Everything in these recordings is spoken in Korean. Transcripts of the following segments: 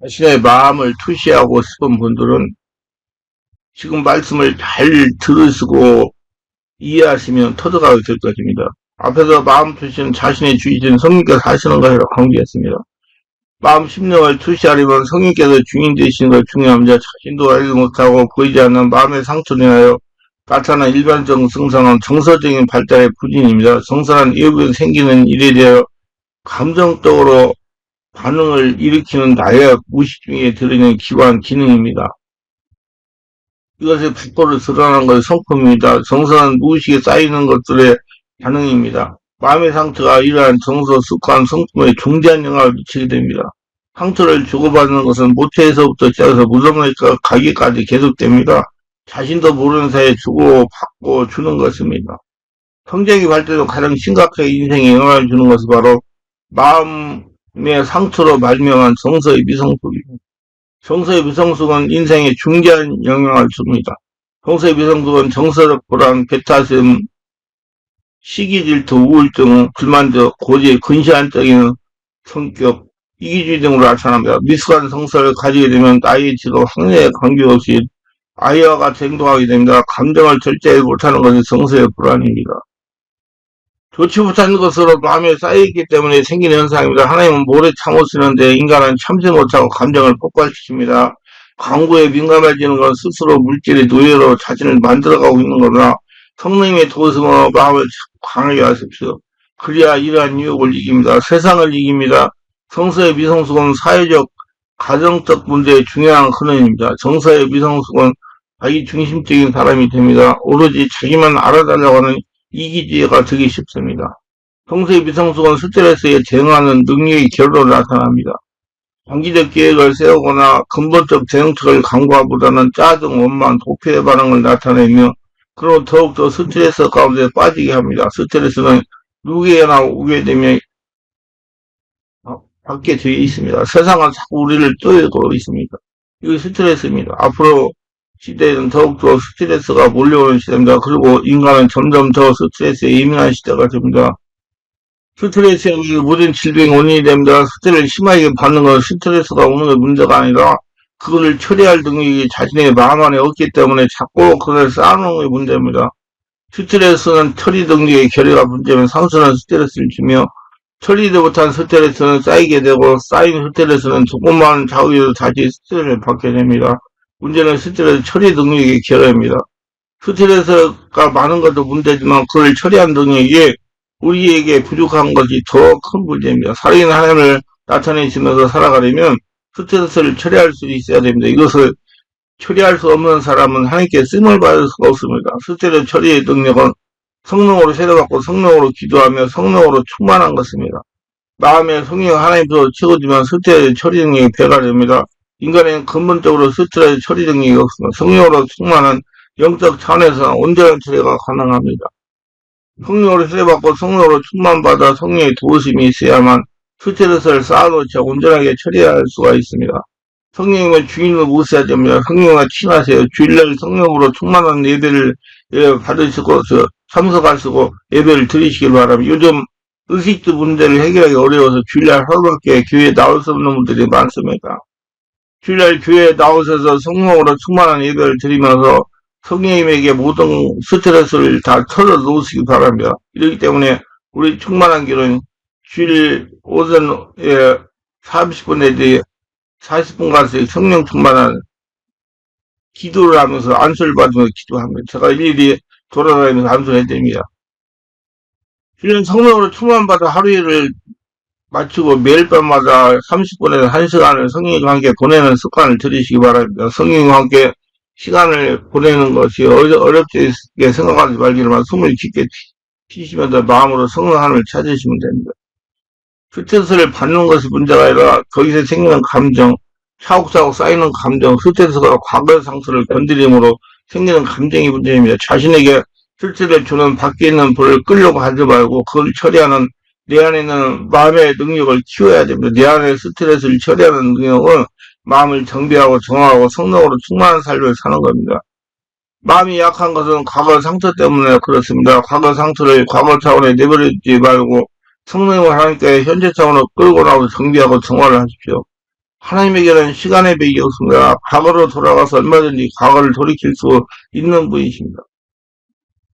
자신의 마음을 투시하고 싶은 분들은 지금 말씀을 잘 들으시고 이해하시면 터득하게 될 것입니다. 앞에서 마음 투시는 자신의 주이신 성령께서 하시는 것이라고 강조했습니다. 마음 심령을 투시하려면 성령께서 주인 되시는 것 중요합니다. 자신도 알지 못하고 보이지 않는 마음의 상처로 인하여 나타난 일반적 증상은 정서적인 발달의 부진입니다. 정서는 외부에 생기는 일에 대하여 감정적으로 반응을 일으키는 나의 무의식 중에 들어있는 기관 기능입니다. 이것이 밖으로 드러나는 것이 성품입니다. 정서는 무의식에 쌓이는 것들의 반응입니다. 마음의 상처가 이러한 정서, 습관, 성품에 중대한 영향을 미치게 됩니다. 상처를 주고받는 것은 모태에서부터 시작해서 무덤에 가기까지 계속됩니다. 자신도 모르는 사이에 주고받고 주는 것입니다. 성장이 발달도 가장 심각하게 인생에 영향을 주는 것은 바로 마음의 상처로 발명한 정서의 미성숙입니다. 정서의 미성숙은 인생에 중대한 영향을 줍니다. 정서의 미성숙은 정서적 불안, 배타심, 시기 질투, 우울증, 불만족, 고지, 근시안적인 성격, 이기주의 등으로 나타납니다. 미숙한 성서를 가지게 되면 나이의 지도 학력에 관계없이 아이와 같이 행동하게 됩니다. 감정을 절제하지 못하는 것이 정서의 불안입니다. 좋지 못한 것으로 마음에 쌓여있기 때문에 생기는 현상입니다. 하나님은 모래 참으시는데 인간은 참지 못하고 감정을 폭발시킵니다. 광고에 민감해지는 건 스스로 물질의 노예로 자신을 만들어가고 있는 거나 성령님의 도우심으로 마음을 강하게 하십시오. 그래야 이러한 유혹을 이깁니다. 세상을 이깁니다. 정서의 미성숙은 사회적, 가정적 문제의 중요한 근원입니다. 정서의 미성숙은 자기 중심적인 사람이 됩니다. 오로지 자기만 알아달라고 하는 이기주의가 되기 쉽습니다. 정서의 미성숙은 스트레스에 대응하는 능력이 결로 나타납니다. 장기적 계획을 세우거나 근본적 대응책을 강구하보다는 짜증, 원망, 도피의 반응을 나타내며 그로 더욱더 스트레스 가운데 빠지게 합니다. 스트레스는 누구에게나 오게 되면 받게 되어 있습니다. 세상은 자꾸 우리를 쪼개고 있습니다. 이거 스트레스입니다. 앞으로 시대에는 더욱더 스트레스가 몰려오는 시대입니다. 그리고 인간은 점점 더 스트레스에 예민한 시대가 됩니다. 스트레스에 모든 질병의 원인이 됩니다. 스트레스를 심하게 받는 건 스트레스가 오는 게 문제가 아니라 그것을 처리할 능력이 자신의 마음 안에 없기 때문에 자꾸 그걸 쌓아놓은 게 문제입니다. 스트레스는 처리 능력의 결여가 문제면 상처는 스트레스를 주며 처리되지 못한 스트레스는 쌓이게 되고 쌓인 스트레스는 조금만 자극에도 다시 스트레스를 받게 됩니다. 문제는 스트레스 처리 능력의 결여입니다. 스트레스가 많은 것도 문제지만 그걸 처리한 능력이 우리에게 부족한 것이 더 큰 문제입니다. 살아있는 하나님을 나타내시면서 살아가려면 스트레스를 처리할 수 있어야 됩니다. 이것을 처리할 수 없는 사람은 하나님께 쓰임을 받을 수가 없습니다. 스트레스 처리의 능력은 성령으로 세례받고 성령으로 기도하며 성령으로 충만한 것입니다. 마음의 성령 하나님도 채워지면 스트레스 처리 능력이 배가 됩니다. 인간은 근본적으로 스트레스 처리 능력이 없습니다. 성령으로 충만한 영적 차원에서 온전한 처리가 가능합니다. 성령으로 세례받고 성령으로 충만받아 성령의 도우심이 있어야만 스트레스를 쌓아놓지 온전하게 처리할 수가 있습니다. 성령님은 주인을 모셔야 됩니다. 성령과 친하세요. 주일날 성령으로 충만한 예배를 받으시고 참석하시고 예배를 드리시길 바랍니다. 요즘 의식주 문제를 해결하기 어려워서 주일날 하루밖에 교회에 나올 수 없는 분들이 많습니다. 주일날 교회에 나오셔서 성령으로 충만한 예배를 드리면서 성령님에게 모든 스트레스를 다 털어놓으시기 바랍니다. 이렇기 때문에 우리 충만한 길은 주일 오전에 30분 내지 40분간씩 성령 충만한 기도를 하면서 안수를 받으면서 기도합니다. 제가 일일이 돌아다니면서 안수를 해드립니다. 주일은 성령으로 충만받아 하루 일을 마치고 매일 밤마다 30분에서 1시간을 성령님과 함께 보내는 습관을 들이시기 바랍니다. 성령님과 함께 시간을 보내는 것이 어렵게 생각하지 말기로만 숨을 깊게 쉬시면서 마음으로 성령 하나님을 찾으시면 됩니다. 스트레스를 받는 것이 문제가 아니라 거기서 생기는 감정, 차곡차곡 쌓이는 감정, 스트레스가 과거의 상처를 건드림으로 생기는 감정이 문제입니다. 자신에게 스트레스를 주는 밖에 있는 불을 끌려고 하지 말고 그걸 처리하는 내 안에 있는 마음의 능력을 키워야 됩니다. 내 안에 스트레스를 처리하는 능력은 마음을 정비하고 정하고 성령으로 충만한 삶을 사는 겁니다. 마음이 약한 것은 과거 상처 때문에 그렇습니다. 과거 상처를 과거 차원에 내버리지 말고 성령님을 하나님께 현재 차원으로 끌고 나오고 정비하고 정화를 하십시오. 하나님에게는 시간의 벽이 없습니다. 과거로 돌아가서 얼마든지 과거를 돌이킬 수 있는 분이십니다.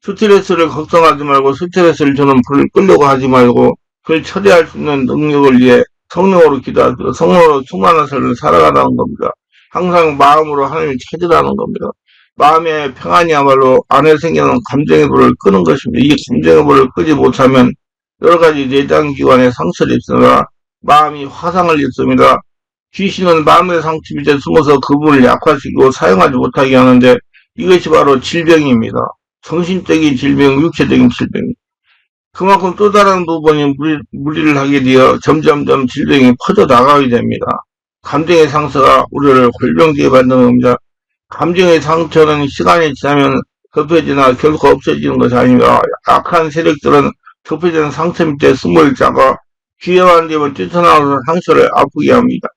스트레스를 걱정하지 말고 스트레스를 주는 불을 끄려고 하지 말고 그를 처리할 수 있는 능력을 위해 성령으로 기도하고 성령으로 충만한 삶을 살아가라는 겁니다. 항상 마음으로 하나님을 찾으라는 겁니다. 마음의 평안이야말로 안에 생기는 감정의 불을 끄는 것입니다. 이 감정의 불을 끄지 못하면 여러 가지 내장기관에 상처를 입습니다. 마음이 화상을 입습니다. 귀신은 마음의 상처 밑에 숨어서 그 부분을 약화시키고 사용하지 못하게 하는데 이것이 바로 질병입니다. 정신적인 질병, 육체적인 질병. 그만큼 또 다른 부분이 무리를 하게 되어 점점점 질병이 퍼져나가게 됩니다. 감정의 상처가 우리를 골병되게 만드는 겁니다. 감정의 상처는 시간이 지나면 덮여지나 결코 없어지는 것이 아닙니다. 악한 세력들은 덮여진 상처 밑에 숨어 있다가 기회만 되면 뛰쳐나와서 상처를 아프게 합니다.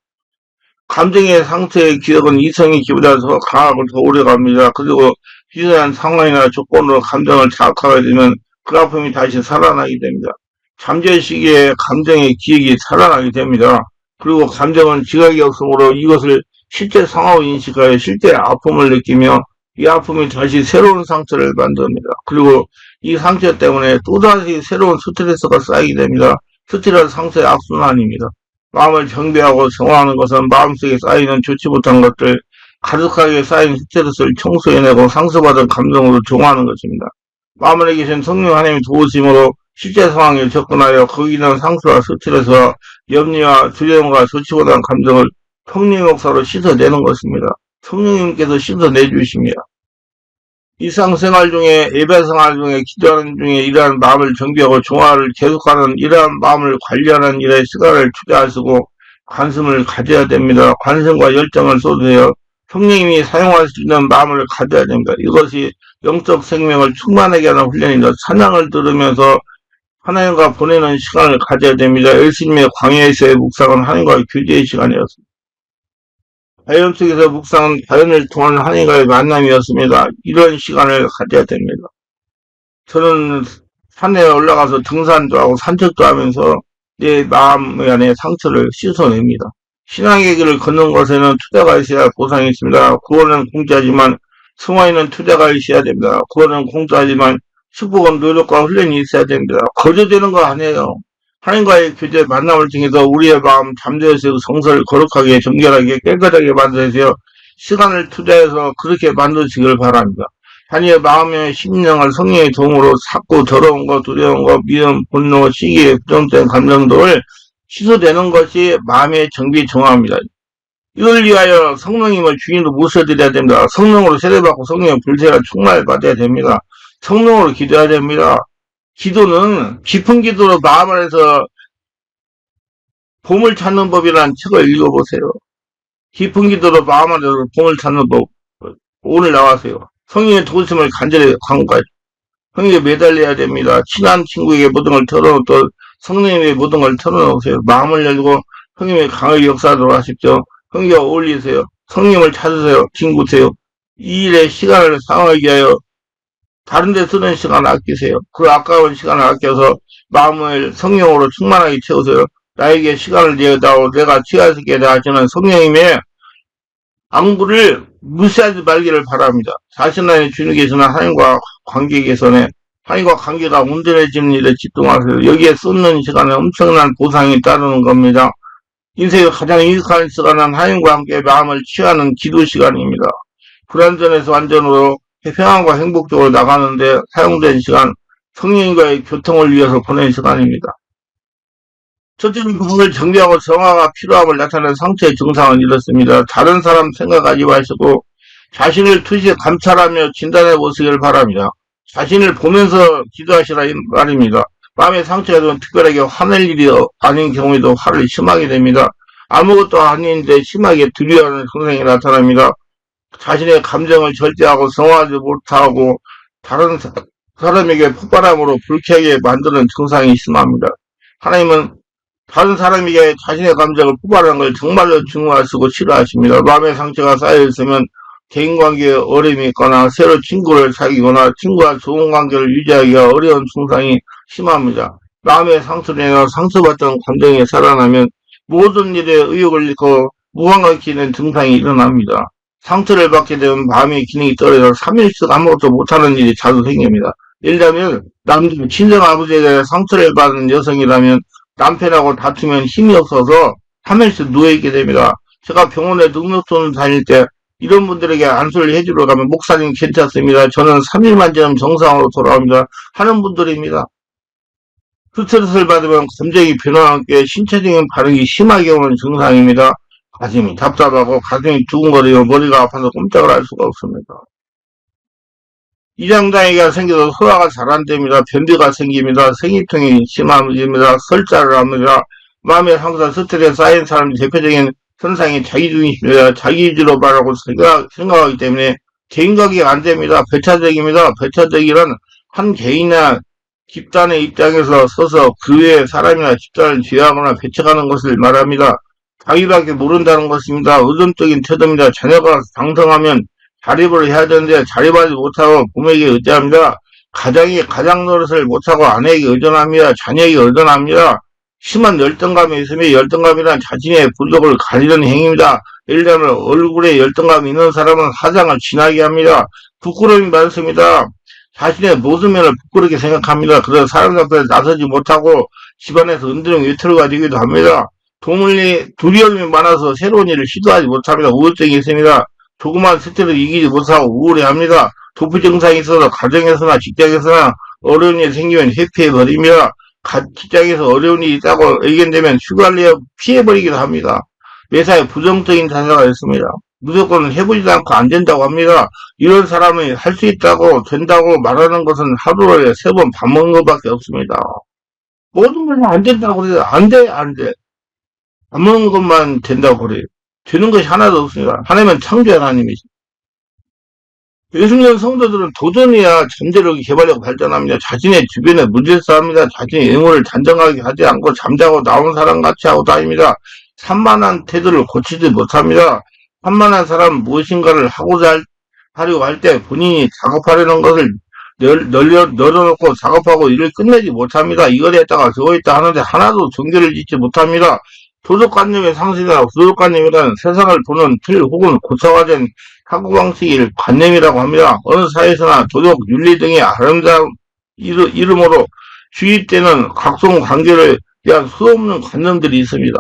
감정의 상처의 기억은 이성의 기보다 더 강하고 더 오래갑니다. 그리고 비슷한 상황이나 조건으로 감정을 자극하게 되면 그 아픔이 다시 살아나게 됩니다. 잠재 시기에 감정의 기억이 살아나게 됩니다. 그리고 감정은 지각이 없으므로 이것을 실제 상황으로 인식하여 실제 아픔을 느끼며 이 아픔이 다시 새로운 상처를 만듭니다. 그리고 이 상처 때문에 또다시 새로운 스트레스가 쌓이게 됩니다. 스트레스 상처의 악순환입니다. 마음을 정비하고 정화하는 것은 마음속에 쌓이는 좋지 못한 것들, 가득하게 쌓인 스트레스를 청소해내고 상처받은 감정으로 정화하는 것입니다. 마음 안에 계신 성령 하나님의 도우심으로 실제 상황에 접근하여 거기 있는 상처와 스트레스와 염려와 두려움과 좋지 못한 감정을 성령의 역사로 씻어내는 것입니다. 성령님께서 씻어내주십니다. 일상생활 중에 예배생활 중에 기도하는 중에 이러한 마음을 정비하고 종화를 계속하는 이러한 마음을 관리하는 일에 시간을 투자하시고 관심을 가져야 됩니다. 관심과 열정을 쏟으세요. 성령님이 사용할 수 있는 마음을 가져야 됩니다. 이것이 영적 생명을 충만하게 하는 훈련입니다. 찬양을 들으면서 하나님과 보내는 시간을 가져야 됩니다. 열심히 광야에서의 묵상은 하나님과의 교제의 시간이었습니다. 자연 속에서 묵상은 자연을 통한 하나님과의 만남이었습니다. 이런 시간을 가져야 됩니다. 저는 산에 올라가서 등산도 하고 산책도 하면서 내 마음 안에 상처를 씻어냅니다. 신앙의 길을 걷는 것에는 투자가 있어야 할 보상이 있습니다. 구원은 공짜지만 승화에는 투자가 있어야 됩니다. 구원은 공짜지만 축복은 노력과 훈련이 있어야 됩니다. 거저되는 거 아니에요. 하나님과의 교제 만남을 통해서 우리의 마음 잠재에서 정서를 거룩하게 정결하게 깨끗하게 만들어서 시간을 투자해서 그렇게 만드시길 바랍니다. 자녀의 마음의 심령을 성령의 도움으로 삭고 더러운 것, 두려운 것, 미움, 분노, 시기, 부정된 감정들을 씻어내는 것이 마음의 정비 정화입니다. 이걸 위하여 성령님을 주인으로 모셔드려야 됩니다. 성령으로 세례받고 성령의 불세가 충만을 받아야 됩니다. 성령으로 기도해야 됩니다. 기도는 깊은 기도로 마음 안에서 봄을 찾는 법이라는 책을 읽어보세요. 깊은 기도로 마음 안에서 봄을 찾는 법. 오늘 나와세요. 성령의 도우심을 간절히 간구하죠. 성령에 매달려야 됩니다. 친한 친구에게 모든 걸 털어놓고 성령님의 모든 걸 털어놓으세요. 마음을 열고 성령의 강하게 역사하도록 하십시오. 성령과 어울리세요. 성령을 찾으세요. 친구세요. 이 일에 시간을 상하게 하여 다른 데 쓰는 시간을 아끼세요. 그 아까운 시간을 아껴서 마음을 성령으로 충만하게 채우세요. 나에게 시간을 내어다오 내가 취하시게 하시는 성령님의 안구를 무시하지 말기를 바랍니다. 자신 안에 주님께서는 하나님과 관계 개선에 하나님과 관계가 온전해지는 일에 집중하세요. 여기에 쏟는 시간에 엄청난 보상이 따르는 겁니다. 인생의 가장 유익한 시간은 하나님과 함께 마음을 취하는 기도 시간입니다. 불완전에서 완전으로 평안과 행복적으로 나가는데 사용된 시간, 성령과의 교통을 위해서 보낸 시간입니다. 첫째는 마음을 정비하고 정화가 필요함을 나타내는 상처의 증상은 이렇습니다. 다른 사람 생각하지 마시고 자신을 투시 감찰하며 진단해 보시길 바랍니다. 자신을 보면서 기도하시라 이 말입니다. 마음의 상처가 되면 특별하게 화낼 일이 아닌 경우에도 화를 심하게 됩니다. 아무것도 아닌데 심하게 두려워하는 증상이 나타납니다. 자신의 감정을 절제하고 정화하지 못하고 다른 사람에게 폭발함으로 불쾌하게 만드는 증상이 심합니다. 하나님은 다른 사람에게 자신의 감정을 폭발하는 걸 정말로 증오하시고 싫어하십니다. 마음의 상처가 쌓여있으면 대인관계에 어려움이 있거나 새로 친구를 사귀거나 친구와 좋은 관계를 유지하기가 어려운 증상이 심합니다. 마음의 상처로 인해 상처받던 감정이 살아나면 모든 일에 의욕을 잃고 무감각해지는 증상이 일어납니다. 상처를 받게 되면 마음의 기능이 떨어져 3일씩 아무것도 못하는 일이 자주 생깁니다. 예를 들면 남자 친정 아버지에 대해 상처를 받은 여성이라면 남편하고 다투면 힘이 없어서 3일씩 누워있게 됩니다. 제가 병원에 늑력촌을 다닐 때 이런 분들에게 안수를 해주러 가면 목사님 괜찮습니다. 저는 3일만 지나면 정상으로 돌아옵니다. 하는 분들입니다. 스트레스를 받으면 감정이 변화와 함께 신체적인 반응이 심하게 오는 증상입니다. 가슴이 답답하고 가슴이 두근거리고 머리가 아파서 꼼짝을 할 수가 없습니다. 이장장애가 생겨서 소화가 잘 안 됩니다. 변비가 생깁니다. 생리통이 심합니다. 설사를 합니다. 마음에 항상 스트레스 쌓인 사람의 대표적인 현상이 자기중심입니다. 자기주로 말하고 생각하기 때문에 개인각이 안 됩니다. 배타적입니다. 배타적이란 한 개인이나 집단의 입장에서 서서 그 외의 사람이나 집단을 제어하거나 배척하는 것을 말합니다. 자기밖에 모른다는 것입니다. 의존적인 태도입니다. 자녀가 장성하면 자립을 해야 되는데 자립하지 못하고 부모에게 의지합니다. 가장이 가장 노릇을 못하고 아내에게 의존합니다. 자녀에게 의존합니다. 심한 열등감이 있으면 열등감이란 자신의 부족을 가리는 행위입니다. 예를 들면 얼굴에 열등감이 있는 사람은 화장을 진하게 합니다. 부끄러움이 많습니다. 자신의 모습 면을 부끄럽게 생각합니다. 그래서 사람 앞에 나서지 못하고 집안에서 은둔형 외투를 가지기도 합니다. 두려움이 많아서 새로운 일을 시도하지 못합니다. 우울증이 있습니다. 조그만 스트레스를 이기지 못하고 우울해합니다. 도피 증상이 있어서 가정에서나 직장에서나 어려운 일이 생기면 회피해버립니다. 직장에서 어려운 일이 있다고 의견되면 휴가를 피해버리기도 합니다. 매사에 부정적인 자세가 있습니다. 무조건 해보지도 않고 안 된다고 합니다. 이런 사람이 할 수 있다고 된다고 말하는 것은 하루에 3번 밥 먹는 것밖에 없습니다. 모든 걸 안 된다고 그래요. 안 돼, 안 돼. 밥 먹는 것만 된다고 그래요. 되는 것이 하나도 없습니다. 하나님은 창조 하나님이지. 예수님 성도들은 도전해야 잠재력이 개발하고 발전합니다. 자신의 주변에 문제를 쌓습니다. 자신의 영혼을 단정하게 하지 않고 잠자고 나온 사람 같이 하고 다닙니다. 산만한 태도를 고치지 못합니다. 산만한 사람은 무엇인가를 하려고 할 때 본인이 작업하려는 것을 널어놓고 작업하고 일을 끝내지 못합니다. 이걸 했다가 저거 했다 하는데 하나도 종교를 짓지 못합니다. 도덕관념의 상실이나 도덕관념이란 세상을 보는 틀 혹은 고차화된 사고방식을 관념이라고 합니다. 어느 사회에서나 도덕, 윤리 등의 아름다운 이름으로 주입되는 각종 관계를 대한 수없는 관념들이 있습니다.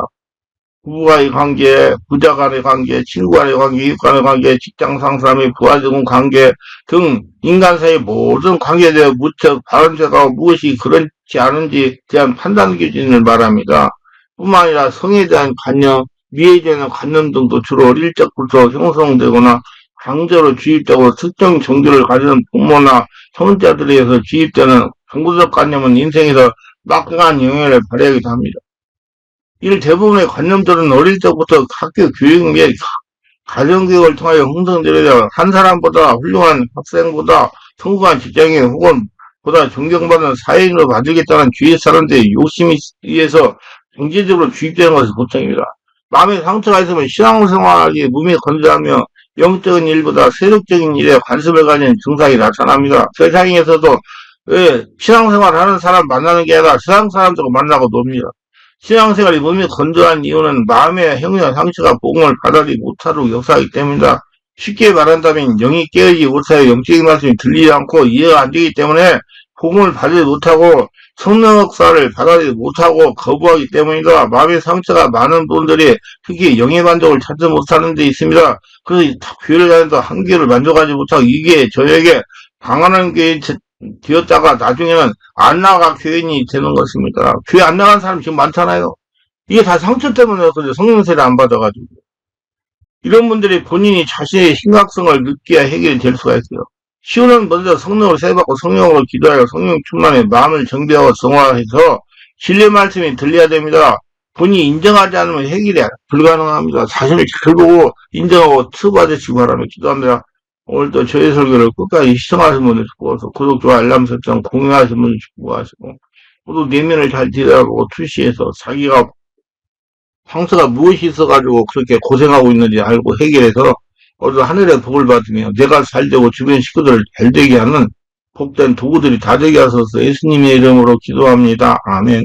부부와의 관계, 부자 간의 관계, 친구 간의 관계, 이웃 간의 관계, 직장 상사 및 부하 직원 관계 등 인간 사이의 모든 관계에 대해 무척 바른색하고 무엇이 그렇지 않은지에 대한 판단 기준을 말합니다. 뿐만 아니라 성에 대한 관념, 미에 대한 관념 등도 주로 어릴 적부터 형성되거나 강제로 주입되고 특정 종교를 가지는 부모나 성자들에 의해서 주입되는 정부적 관념은 인생에서 막강한 영향을 발휘하기도 합니다. 이 대부분의 관념들은 어릴 적부터 학교 교육 및 가정교육을 통하여 형성되려 한 사람보다 훌륭한 학생보다 성공한 직장인 혹은 보다 존경받는 사회인으로 만들겠다는 주위 사람들의 욕심에 의해서 경제적으로 주입되는 것이 보통입니다. 마음에 상처가 있으면 신앙생활이 몸이 건조하며 영적인 일보다 세력적인 일에 관심을 가진 증상이 나타납니다. 세상에서도 신앙생활 하는 사람 만나는 게 아니라 세상 사람들과 만나고 놉니다. 신앙생활이 몸이 건조한 이유는 마음의 형이나 상처가 복음을 받아들이지 못하도록 역사하기 때문이다. 쉽게 말한다면 영이 깨어지지 못하여 영적인 말씀이 들리지 않고 이해가 안 되기 때문에 복음을 받지 못하고 성령 역사를 받아들이지 못하고 거부하기 때문이다. 마음의 상처가 많은 분들이 특히 영의 만족을 찾지 못하는 데 있습니다. 그래서 교회를 다녀도 한계를 만족하지 못하고 이게 저에게 강한 교회 되었다가 나중에는 안 나가 교인이 되는 것입니다. 교회 안 나간 사람 지금 많잖아요. 이게 다 상처 때문에 그래. 성령세를 안 받아가지고. 이런 분들이 본인이 자신의 심각성을 느껴야 해결이 될 수가 있어요. 시온은 먼저 성령을 세받고 성령으로 기도하여 성령 충만에 마음을 정비하고 정화해서 진리 말씀이 들려야 됩니다. 본인이 인정하지 않으면 해결이 불가능합니다. 자신을 잘 보고 인정하고 투받으시기 바랍니다. 기도합니다. 오늘도 저희 설교를 끝까지 시청하신 분들 축복하시고 구독, 좋아요, 알람 설정, 공유하신 분들 축복하시고 모두 내면을 잘 들여다보고 투시해서 자기가 상처가 무엇이 있어가지고 그렇게 고생하고 있는지 알고 해결해서 오늘 하늘의 복을 받으며 내가 잘되고 주변 식구들을 잘되게 하는 복된 도구들이 다 되게 하소서 예수님의 이름으로 기도합니다. 아멘.